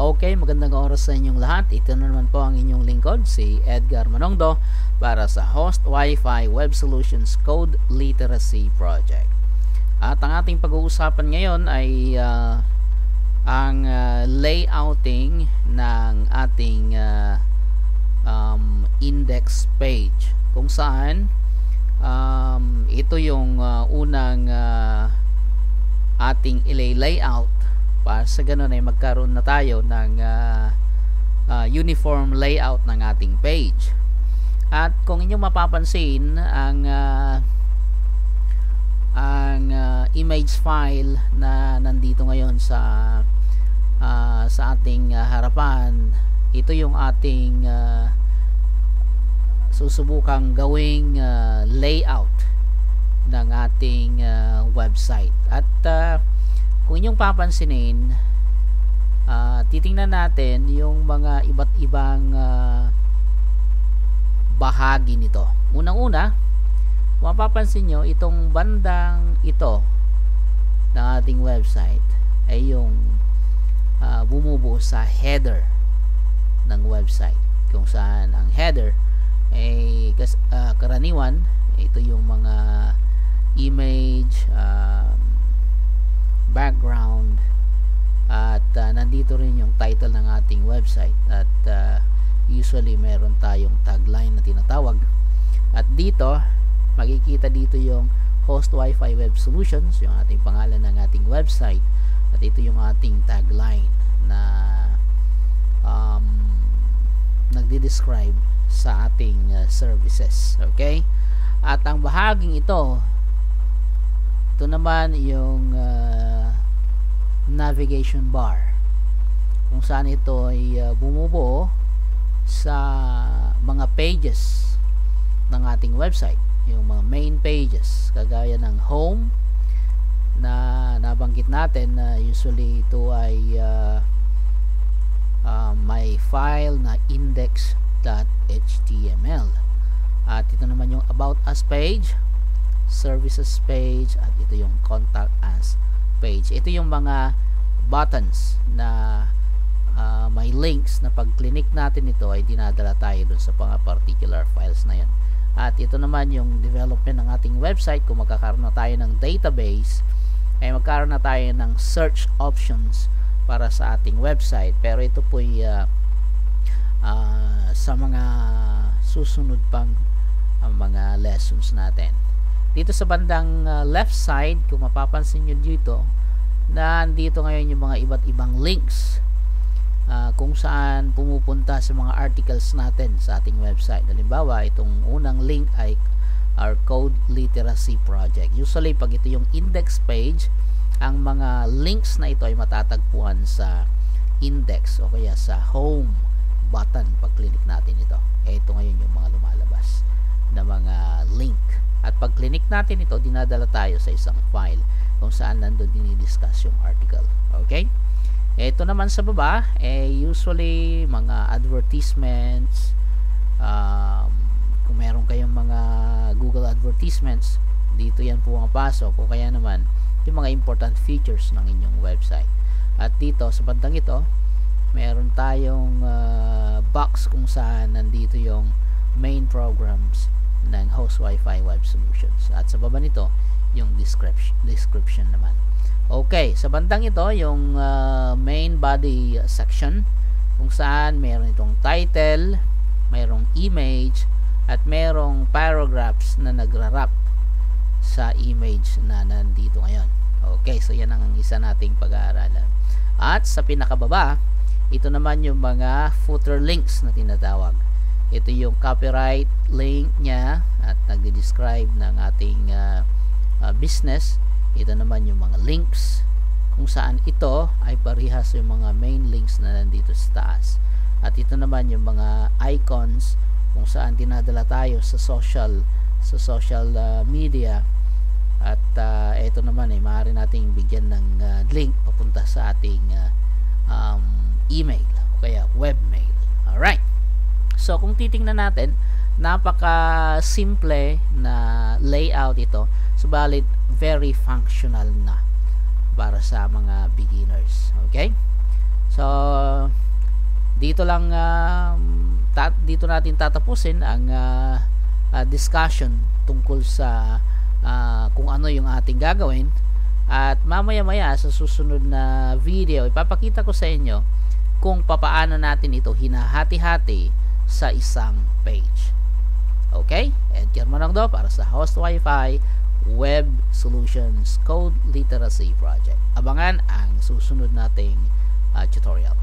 Okay, magandang oras sa inyong lahat. Ito na naman po ang inyong lingkod, si Edgar Manongdo, para sa Host Wi-Fi Web Solutions Code Literacy Project. At ang ating pag-uusapan ngayon ay ang layouting ng ating index page, kung saan ito yung unang ating i-layout para sa ganun ay magkaroon na tayo ng uniform layout ng ating page. At kung inyong mapapansin, ang image file na nandito ngayon sa ating harapan, ito yung ating susubukang gawing layout ng ating website. At kung inyong papansinin, titingnan natin yung mga iba't ibang bahagi nito. Unang-una, mapapansin nyo, itong bandang ito ng ating website ay yung bumubuo sa header ng website, kung saan ang header ay karaniwan ito yung mga image, background, at nandito rin yung title ng ating website, at usually meron tayong tagline na tinatawag, at dito makikita dito yung Host Wi-Fi Web Solutions, yung ating pangalan ng ating website, at ito yung ating tagline na nagde-describe sa ating services. Okay, at ang bahaging ito naman yung navigation bar, kung saan ito ay bumubuo sa mga pages ng ating website, yung mga main pages, kagaya ng home na nabanggit natin na usually ito ay may file na index.html, at ito naman yung about us page, services page, at ito yung contact us page. Ito yung mga buttons na may links na pag click natin ito ay dinadala tayo dun sa mga particular files na yan. At ito naman yung development ng ating website. Kung magkakaroon na tayo ng database, ay magkaroon na tayo ng search options para sa ating website. Pero ito po ay sa mga susunod pang mga lessons natin. Dito sa bandang left side, kung mapapansin nyo dito, nandito ngayon yung mga iba't ibang links kung saan pumupunta sa mga articles natin sa ating website. Halimbawa, itong unang link ay our Code Literacy Project. Usually, pag ito yung index page, ang mga links na ito ay matatagpuan sa index o kaya sa home button pag click natin ito. Ito ngayon yung mga lumalabas na mga link. At pag click natin ito, dinadala tayo sa isang file kung saan nandun dinidiscuss yung article. Okay? Ito naman sa baba, usually mga advertisements, kung meron kayong mga Google advertisements, dito yan po ang pasok, o kaya naman yung mga important features ng inyong website. At dito sa bandang ito, meron tayong box kung saan nandito yung main programs ng Host Wi-Fi Web Solutions, at sa baba nito yung description naman. Okay, sa bandang ito yung main body section, kung saan meron itong title, mayroong image, at merong paragraphs na nagra-wrap sa image na nandito ngayon. Okay, so yan ang isa nating pag-aaralan. At sa pinakababa, ito naman yung mga footer links na tinatawag. Ito yung copyright link niya at nagde-describe ng ating business. Ito naman yung mga links, kung saan ito ay parehas yung mga main links na nandito sa taas. At ito naman yung mga icons, kung saan dinadala tayo sa social media. At ito naman ay maaari nating bigyan ng link papunta sa ating email o kaya webmail. Alright, so kung titingnan natin, napaka simple na layout ito, subalit very functional na para sa mga beginners. Okay, so dito lang dito natin tatapusin ang discussion tungkol sa kung ano yung ating gagawin, at mamaya-maya sa susunod na video ipapakita ko sa inyo kung papaano natin ito hinahati-hati sa isang page. Okay? Edgar Manangdo para sa Host Wi-Fi Web Solutions Code Literacy Project. Abangan ang susunod nating tutorial.